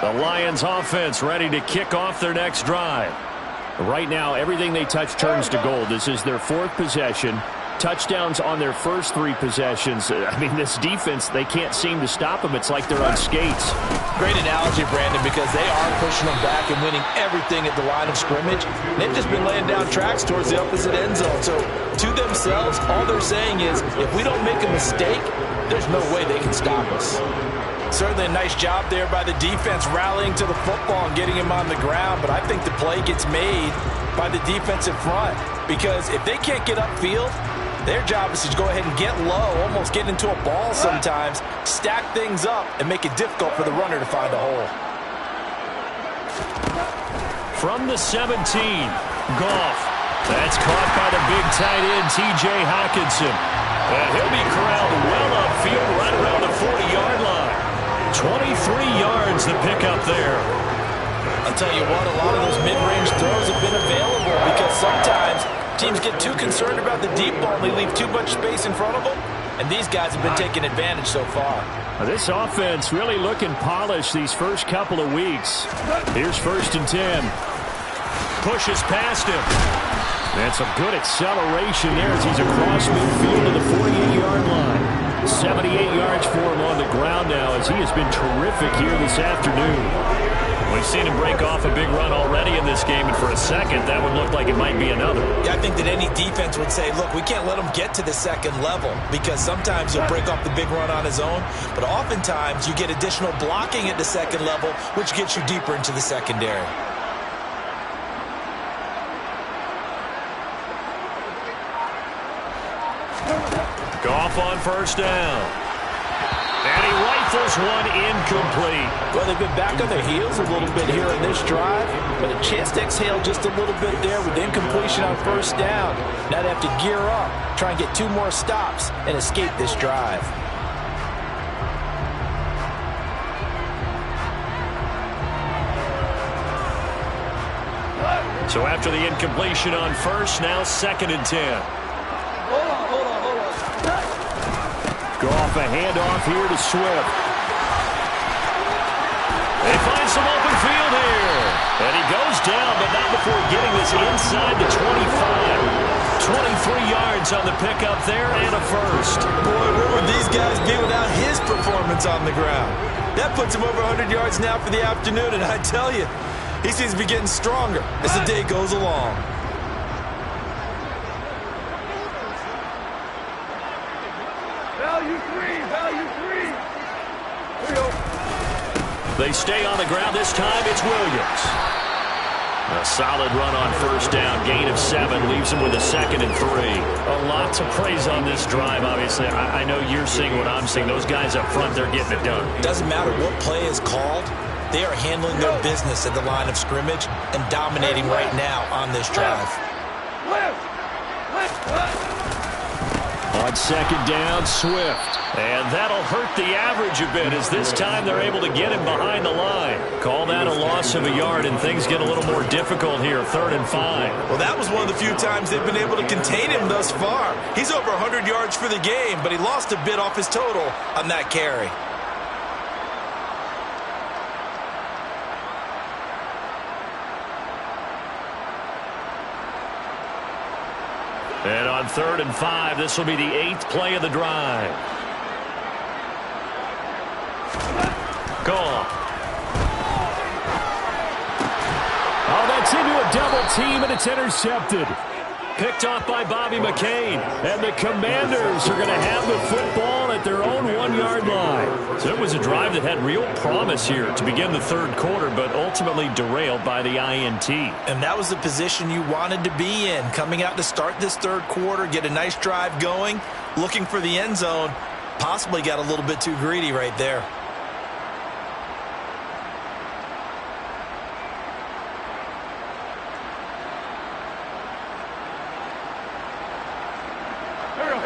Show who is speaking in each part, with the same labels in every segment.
Speaker 1: The Lions offense ready to kick off their next drive. Right now, everything they touch turns to gold. This is their fourth possession. Touchdowns on their first three possessions. I mean, this defense, they can't seem to stop them. It's like they're on skates.
Speaker 2: Great analogy, Brandon, because they are pushing them back and winning everything at the line of scrimmage. They've just been laying down tracks towards the opposite end zone. So, to themselves, all they're saying is, if we don't make a mistake, there's no way they can stop us. Certainly a nice job there by the defense rallying to the football and getting him on the ground, but I think the play gets made by the defensive front because if they can't get upfield, their job is to go ahead and get low, almost get into a ball sometimes, stack things up, and make it difficult for the runner to find a hole.
Speaker 1: From the 17, Gotw. That's caught by the big tight end, T.J. Hockenson. And he'll be corralled well upfield right around the 40-yard line. 23 yards the pickup there.
Speaker 2: I'll tell you what, a lot of those mid-range throws have been available because sometimes teams get too concerned about the deep ball and they leave too much space in front of them, and these guys have been taking advantage so far.
Speaker 1: Now, this offense really looking polished these first couple of weeks. Here's 1st and 10. Pushes past him. That's a good acceleration there as he's across midfield to the 48-yard line. 78 yards for him on the ground now as he has been terrific here this afternoon. We've seen him break off a big run already in this game, and for a second, that would look like it might be another.
Speaker 2: Yeah, I think that any defense would say, look, we can't let him get to the second level because sometimes he'll break off the big run on his own, but oftentimes you get additional blocking at the second level, which gets you deeper into the secondary.
Speaker 1: Gotw on 1st down. And he rifles one incomplete.
Speaker 2: Well, they've been back on their heels a little bit here in this drive, but a chance to exhale just a little bit there with incompletion on 1st down. Now they have to gear up, try and get 2 more stops, and escape this drive.
Speaker 1: So after the incompletion on 1st, now 2nd and 10. Gotw a handoff here to Swift. They find some open field here. And he goes down, but not before getting this inside the 25. 23 yards on the pickup there and a first.
Speaker 2: Boy, where would these guys be without his performance on the ground? That puts him over 100 yards now for the afternoon, and I tell you, he seems to be getting stronger as the day goes along.
Speaker 1: They stay on the ground. This time it's Williams. A solid run on 1st down. Gain of 7 leaves him with a 2nd and 3. A lot to praise on this drive, obviously. I know you're seeing what I'm seeing. Those guys up front, they're getting it done.
Speaker 2: Doesn't matter what play is called. They are handling their business at the line of scrimmage and dominating right now on this drive.
Speaker 1: On 2nd down, Swift. And that'll hurt the average a bit as this time they're able to get him behind the line. Call that a loss of a yard, and things get a little more difficult here, 3rd and 5.
Speaker 2: Well, that was one of the few times they've been able to contain him thus far. He's over 100 yards for the game, but he lost a bit off his total on that carry.
Speaker 1: And on 3rd and 5, this will be the 8th play of the drive. Gotw. Oh, that's into a double team, and it's intercepted. Picked off by Bobby McCain. And the Commanders are going to have the football at their own 1-yard line. So it was a drive that had real promise here to begin the 3rd quarter, but ultimately derailed by the INT.
Speaker 2: And that was the position you wanted to be in. Coming out to start this 3rd quarter, get a nice drive going, looking for the end zone. Possibly got a little bit too greedy right there.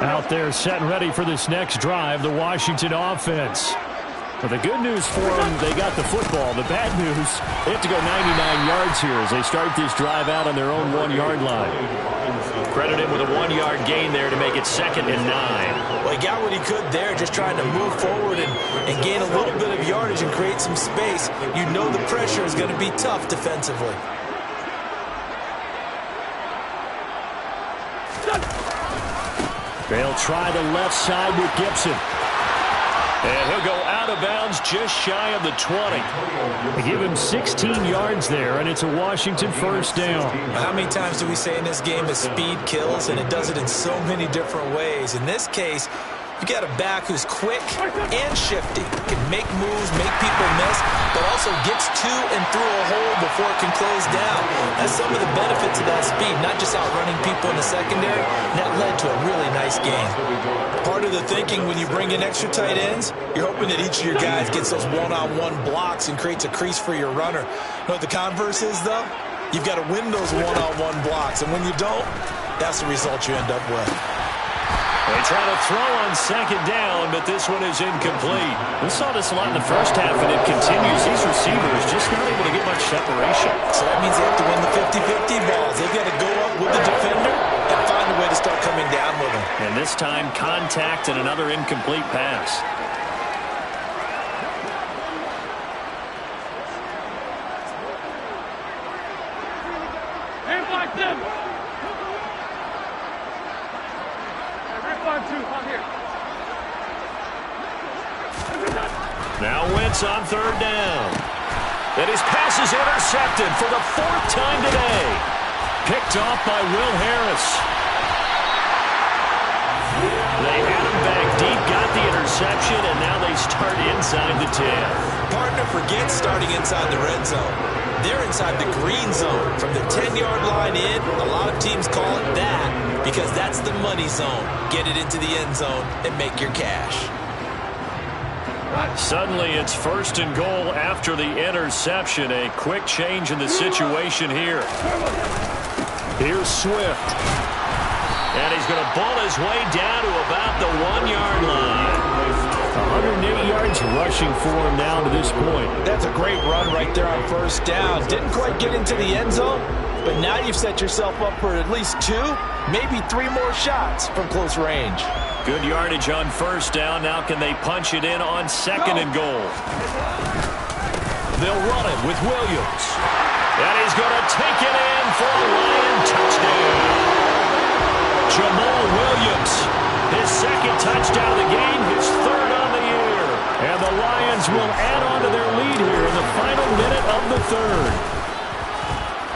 Speaker 1: Out there set and ready for this next drive, the Washington offense. Well, the good news for them, they got the football. The bad news, they have to go 99 yards here as they start this drive out on their own 1-yard line. Credit him with a 1-yard gain there to make it 2nd and 9.
Speaker 2: Well, he got what he could there, just trying to move forward and gain a little bit of yardage and create some space. You know the pressure is going to be tough defensively.
Speaker 1: They'll try the left side with Gibson. And he'll go out of bounds just shy of the 20. They give him 16 yards there, and it's a Washington first down.
Speaker 2: How many times do we say in this game that speed kills, and it does it in so many different ways? In this case, you got a back who's quick and shifty, can make moves, make people miss, but also gets to and through a hole before it can close down. That's some of the benefits of that speed, not just outrunning people in the secondary. And that led to a really nice game. Part of the thinking when you bring in extra tight ends, you're hoping that each of your guys gets those one-on-one blocks and creates a crease for your runner. You know what the converse is, though? You've got to win those one-on-one blocks, and when you don't, that's the result you end up with.
Speaker 1: They try to throw on 2nd down, but this one is incomplete. We saw this a lot in the first half, and it continues. These receivers just not able to get much separation.
Speaker 2: So that means they have to win the 50-50 balls. They've got to go up with the defender and find a way to start coming down with him.
Speaker 1: And this time, contact and another incomplete pass.
Speaker 3: Hands like them.
Speaker 1: Now Wentz on 3rd down. And his pass is intercepted for the 4th time today. Picked off by Will Harris. They had him back deep, got the interception, and now they start inside the 10.
Speaker 2: Partner forgets starting inside the red zone. They're inside the green zone. From the 10-yard line in, a lot of teams call it that because that's the money zone. Get it into the end zone and make your cash.
Speaker 1: Suddenly it's 1st and goal after the interception. A quick change in the situation here. Here's Swift. And he's going to ball his way down to about the 1-yard line. 108 yards rushing for him now to this point.
Speaker 2: That's a great run right there on 1st down. Didn't quite get into the end zone, but now you've set yourself up for at least 2, maybe 3 more shots from close range.
Speaker 1: Good yardage on 1st down. Now can they punch it in on 2nd and goal? They'll run it with Williams. And he's going to take it in for a Lion touchdown. Jamal Williams, his 2nd touchdown of the game, his 3rd on the year. And the Lions will add on to their lead here in the final minute of the 3rd.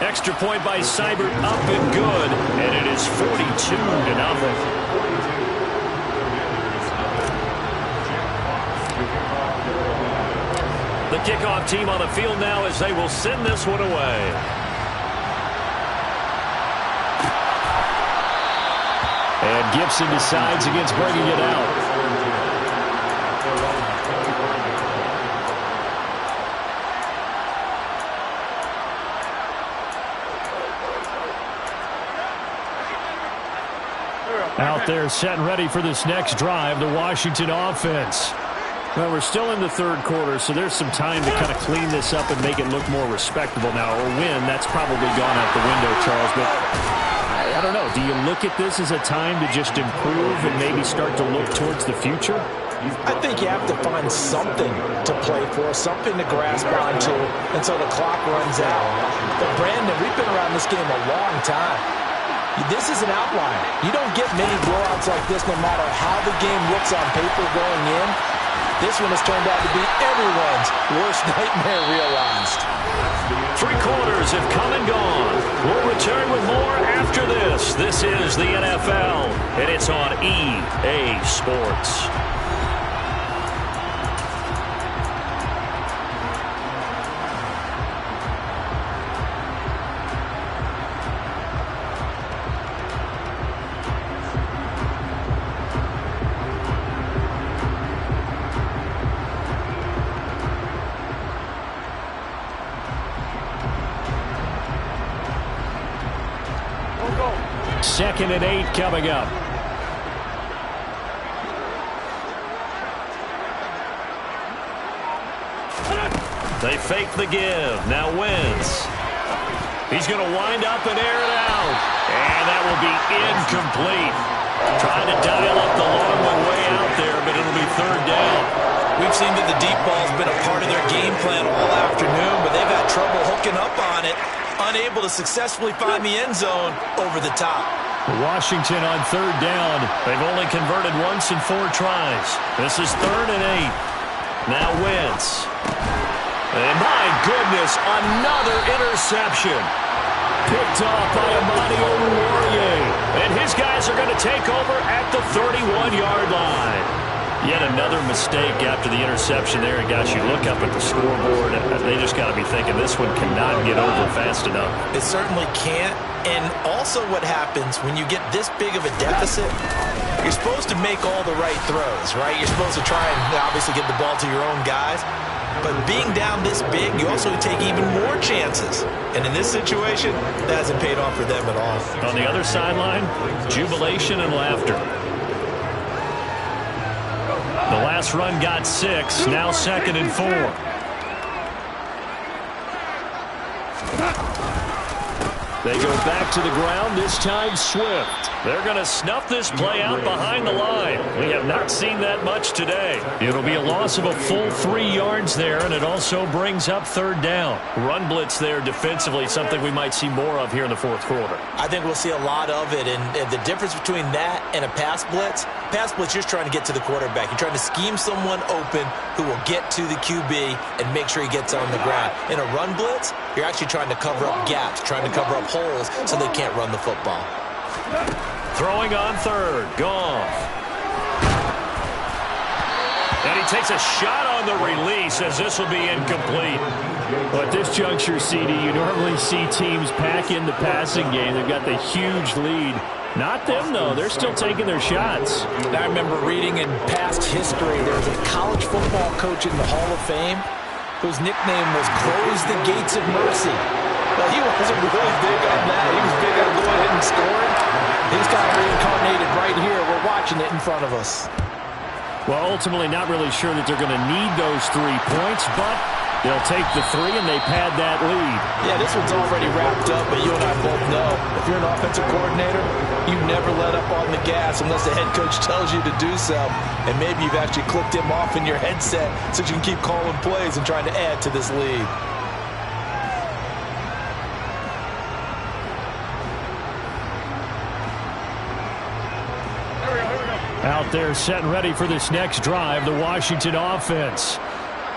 Speaker 1: Extra point by Seibert up and good, and it is 42-0. The kickoff team on the field now as they will send this one away. And Gibson decides against bringing it out. Out there set and ready for this next drive, the Washington offense. Well, we're still in the 3rd quarter, so there's some time to kind of clean this up and make it look more respectable now. Or win, that's probably gone out the window, Charles. But I don't know. Do you look at this as a time to just improve and maybe start to look towards the future?
Speaker 2: I think you have to find something to play for, something to grasp onto until the clock runs out. But, Brandon, we've been around this game a long time. This is an outlier. You don't get many blowouts like this no matter how the game looks on paper going in. This one has turned out to be everyone's worst nightmare realized.
Speaker 1: 3 quarters have come and gone. We'll return with more after this. This is the NFL, and it's on EA Sports. Second and 8 coming up. They fake the give. Now Wentz. He's going to wind up and air it out. And that will be incomplete. Trying to dial up the long one way out there, but it'll be third down.
Speaker 2: We've seen that the deep ball's been a part of their game plan all afternoon, but they've had trouble hooking up on it, unable to successfully find the end zone over the top.
Speaker 1: Washington on third down. They've only converted once in 4 tries. This is 3rd and 8. Now Wentz. And my goodness, another interception. Picked off by Amani Oruwariye. And his guys are going to take over at the 31-yard line. Yet another mistake after the interception there. And guys, you look up at the scoreboard, they just got to be thinking this one cannot get over fast enough.
Speaker 2: It certainly can't. And also what happens when you get this big of a deficit, you're supposed to make all the right throws, right? You're supposed to try and obviously get the ball to your own guys. But being down this big, you also take even more chances. And in this situation, that hasn't paid off for them at all.
Speaker 1: On the other sideline, jubilation and laughter. The last run got 6, now 2nd and 4. They go back to the ground, this time Swift. They're going to snuff this play out behind the line. We have not seen that much today. It'll be a loss of a full 3 yards there, and it also brings up third down. Run blitz there defensively, something we might see more of here in the 4th quarter.
Speaker 2: I think we'll see a lot of it, and the difference between that and a pass blitz, you're trying to get to the quarterback. You're trying to scheme someone open who will get to the QB and make sure he gets on the ground. In a run blitz, you're actually trying to cover up gaps, trying to cover up holes so they can't run the football.
Speaker 1: Throwing on third, Gotw. And he takes a shot on the release as this will be incomplete. But at this juncture, CD, you normally see teams pack in the passing game. They've got the huge lead. Not them, though. They're still taking their shots.
Speaker 2: I remember reading in past history, there was a college football coach in the Hall of Fame whose nickname was Close the Gates of Mercy. Well, he wasn't really big on that. He was big on going ahead and scoring. He's got reincarnated right here. We're watching it in front of us.
Speaker 1: Well, ultimately not really sure that they're going to need those 3 points, but they'll take the 3 and they pad that lead.
Speaker 2: Yeah, this one's already wrapped up, but you and I both know if you're an offensive coordinator, you never let up on the gas unless the head coach tells you to do so. And maybe you've actually clicked him off in your headset so you can keep calling plays and trying to add to this lead.
Speaker 1: Out there set and ready for this next drive, the Washington offense.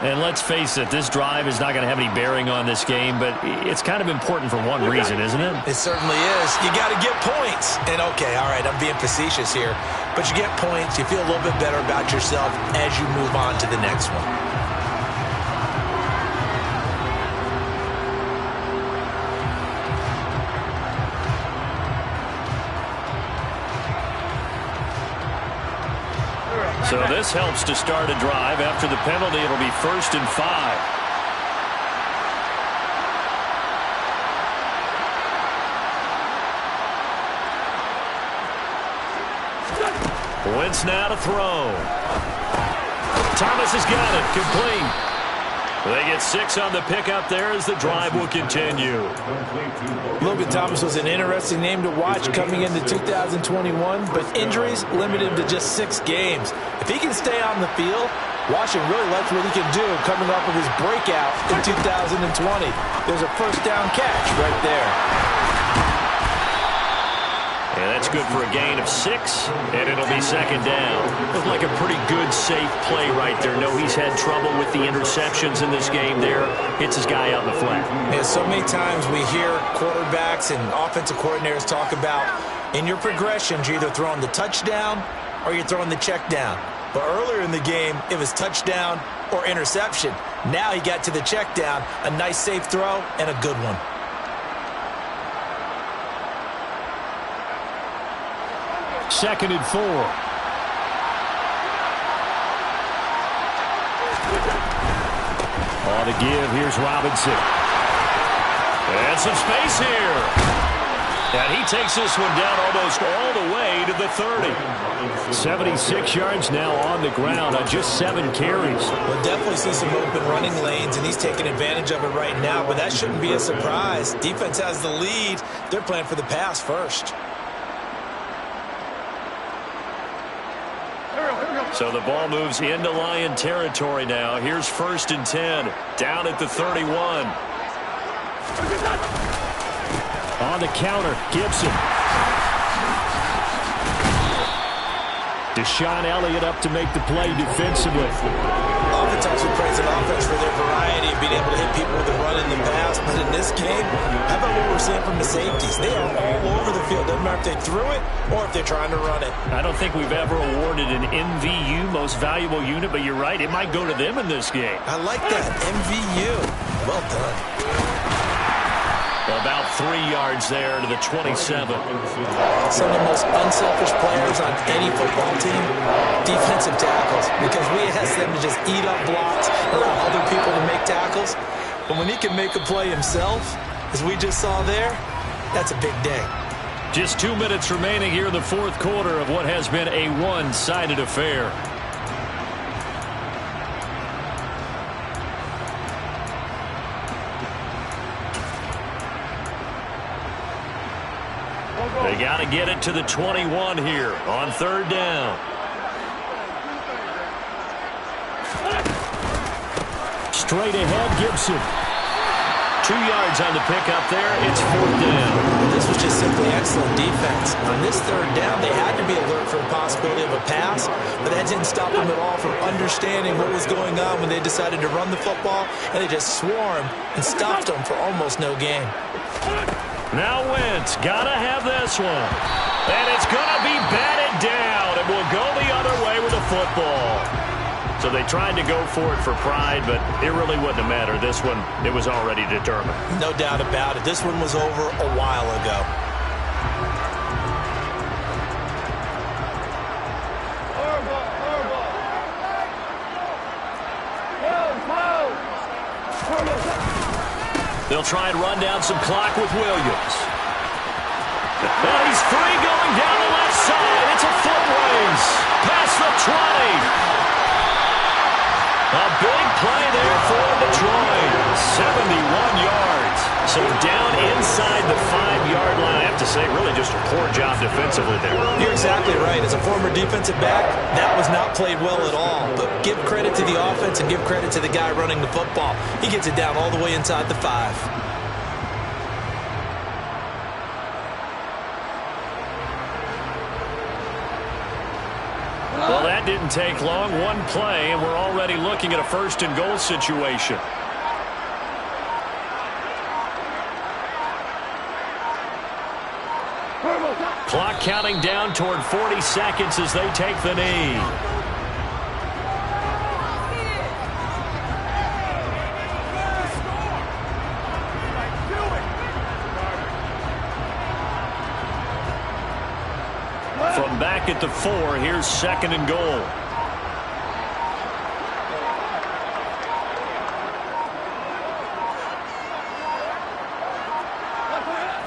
Speaker 1: And let's face it, this drive is not going to have any bearing on this game, but it's kind of important for one reason, isn't it?
Speaker 2: It certainly is. You got to get points. And okay, all right, I'm being facetious here, but you get points, you feel a little bit better about yourself as you move on to the next one.
Speaker 1: So this helps to start a drive. After the penalty, it'll be 1st and 5. Wentz now to throw. Thomas has got it. Complete. They get 6 on the pickup there as the drive will continue.
Speaker 2: Logan Thomas was an interesting name to watch coming into 2021, but injuries limited him to just 6 games. If he can stay on the field, Washington really likes what he can do coming off of his breakout in 2020. There's a first down catch right there.
Speaker 1: And that's good for a gain of 6, and it'll be 2nd down. Looked like a pretty good, safe play right there. No, he's had trouble with the interceptions in this game there. Hits his guy out in the flat.
Speaker 2: Yeah, so many times we hear quarterbacks and offensive coordinators talk about in your progressions, you're either throwing the touchdown or you're throwing the check down. But earlier in the game, it was touchdown or interception. Now he got to the check down, a nice safe throw, and a good one.
Speaker 1: Second and 4. On the give, here's Robinson. And some space here. And he takes this one down almost all the way to the 30. 76 yards now on the ground on just 7 carries.
Speaker 2: We'll definitely see some open running lanes, and he's taking advantage of it right now, but that shouldn't be a surprise. Defense has the lead. They're playing for the pass first.
Speaker 1: So the ball moves into Lion territory now. Here's 1st and 10. Down at the 31. On the counter, Gibson. Deshaun Elliott up to make the play defensively.
Speaker 2: Oftentimes we praise an offense for their variety of being able to hit people with the run and the pass, but in this game, how about what we're seeing from the safeties? They are all over the field. Doesn't matter if they threw it or if they're trying to run it.
Speaker 1: I don't think we've ever awarded an MVU, most valuable unit, but you're right, it might go to them in this game.
Speaker 2: I like that, MVU. Well done.
Speaker 1: About 3 yards there to the 27.
Speaker 2: Some of the most unselfish players on any football team, defensive tackles, because we ask them to just eat up blocks, allow other people to make tackles. But when he can make a play himself, as we just saw there, that's a big day.
Speaker 1: Just 2 minutes remaining here in the 4th quarter of what has been a one-sided affair. They got to get it to the 21 here on 3rd down. Straight ahead, Gibson. 2 yards on the pickup there. It's 4th down.
Speaker 2: This was just simply excellent defense. On this 3rd down, they had to be alert for the possibility of a pass, but that didn't stop them at all from understanding what was going on when they decided to run the football, and they just swarmed and stopped them for almost no gain.
Speaker 1: Now Wentz, gotta have this one. And it's gonna be batted down, and will go the other way with the football. So they tried to go for it for pride, but it really wouldn't have mattered. This one, it was already determined.
Speaker 2: No doubt about it. This one was over a while ago.
Speaker 1: They'll try and run down some clock with Williams. Well, he's free going down the left side. It's a foot race. Past the 20. A big play there for Detroit. 71 yards. So down inside the 5-yard line. I have to say, really just a poor job defensively there.
Speaker 2: You're exactly right. As a former defensive back, that was not played well at all. But give credit to the offense and give credit to the guy running the football. He gets it down all the way inside the 5.
Speaker 1: Well, that didn't take long. One play, and we're already looking at a 1st and goal situation. Clock counting down toward 40 seconds as they take the knee. From back at the 4, here's 2nd and goal.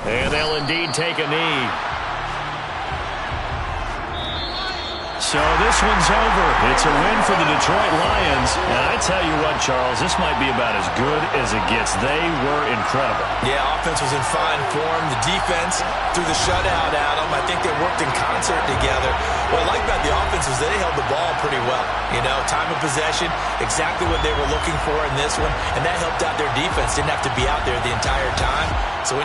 Speaker 1: And they'll indeed take a knee. So this one's over. It's a win for the Detroit Lions. And I tell you what, Charles, this might be about as good as it gets. They were incredible.
Speaker 2: Yeah, offense was in fine form. The defense threw the shutout at them. I think they worked in concert together. What I like about the offense was they held the ball pretty well. You know, time of possession, exactly what they were looking for in this one. And that helped out their defense. Didn't have to be out there the entire time. So